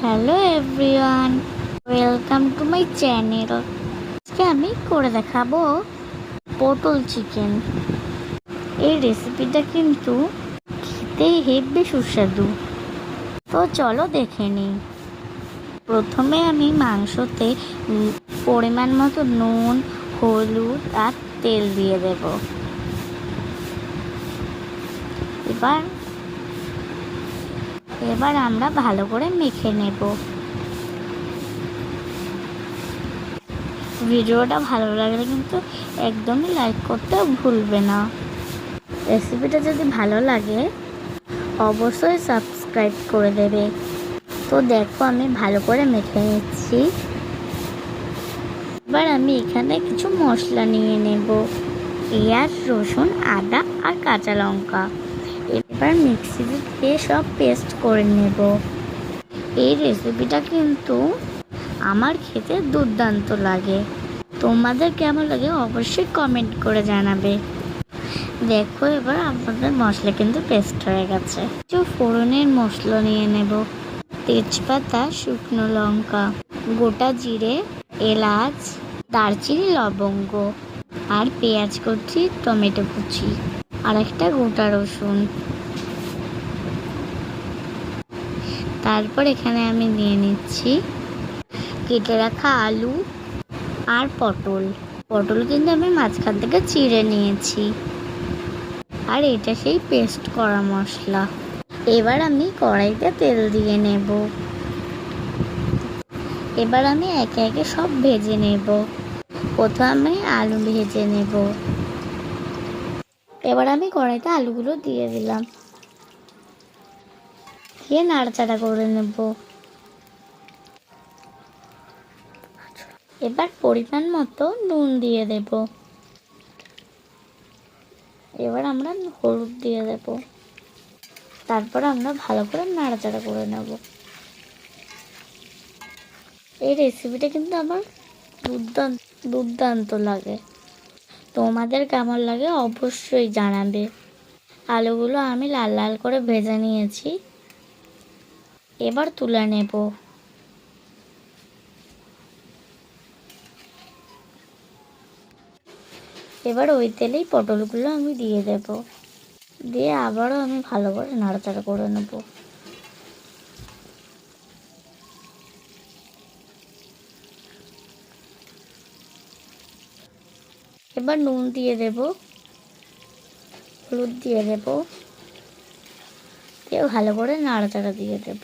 Hello everyone, welcome to my channel. আজকে আমি করে দেখাবো পটল চিকেন। এই রেসিপিটা কিন্তু খেতে হেব্বি সুস্বাদু। তো চলো দেখে নিই। প্রথমে আমি মাংসতে পরিমাণ মতো নুন, হলুদ আর তেল দিয়ে দেব। এবার আমরা ভালো করে মেখে নেব। ভিডিওটা ভালো লাগলে কিন্তু একদমই লাইক করতে ভুলবে না। রেসিপিটা যদি ভালো লাগে অবশ্যই সাবস্ক্রাইব করে দেবে। তো দেখো আমি ভালো করে মেখে নিচ্ছি। এবার আমি এখানে কিছু মশলা নিয়ে নেব, পেঁয়াজ, রসুন, আদা আর কাঁচা লঙ্কা। এবার মিক্সিতে দিয়ে সব পেস্ট করে নেব। এই রেসিপিটা কিন্তু আমার খেতে দুর্দান্ত লাগে। তোমাদের কেমন লাগে অবশ্যই কমেন্ট করে জানাবে। দেখো এবার আমাদের মশলা কিন্তু পেস্ট হয়ে গেছে। কিছু ফোড়নের মশলা নিয়ে নেব, তেজপাতা, শুকনো লঙ্কা, গোটা জিরে, এলাচ, দারচিনি, লবঙ্গ আর পেঁয়াজ কুচি, টমেটো কুচি আর একটা গোটা রসুন। তারপর এখানে আমি নিয়ে নিচ্ছি কেটে রাখা আলু আর পটল কিন্তু আমি মাঝখান থেকে চিড়ে নিয়েছি। আর এটা সেই পেস্ট করা মশলা। এবার আমি কড়াইতে তেল দিয়ে নেব। এবার আমি একে একে সব ভেজে নেব। প্রথমে আলু ভেজে নেব। এবার আমি কড়াইতে আলুগুলো দিয়ে দিলাম, দিয়ে নাড়াচাড়া করে নেব। এবার পরিমাণ মতো নুন দিয়ে দেব। এবার আমরা হলুদ দিয়ে দেব। তারপর আমরা ভালো করে নাড়াচাড়া করে নেব। এই রেসিপিটা কিন্তু আমার দুর্দান্ত লাগে। তোমাদের কেমন লাগে অবশ্যই জানাবে। আলুগুলো আমি লাল লাল করে ভেজে নিয়েছি। এবার তুলে নেব। এবার ওই তেলেই পটলগুলো আমি দিয়ে দেব। দিয়ে আবারও আমি ভালো করে নাড়াচাড়া করে নেব। এবার নুন দিয়ে দেব, হলুদ দিয়ে দেব, দিয়ে ভালো করে নাড়াচাড়া দিয়ে দেব।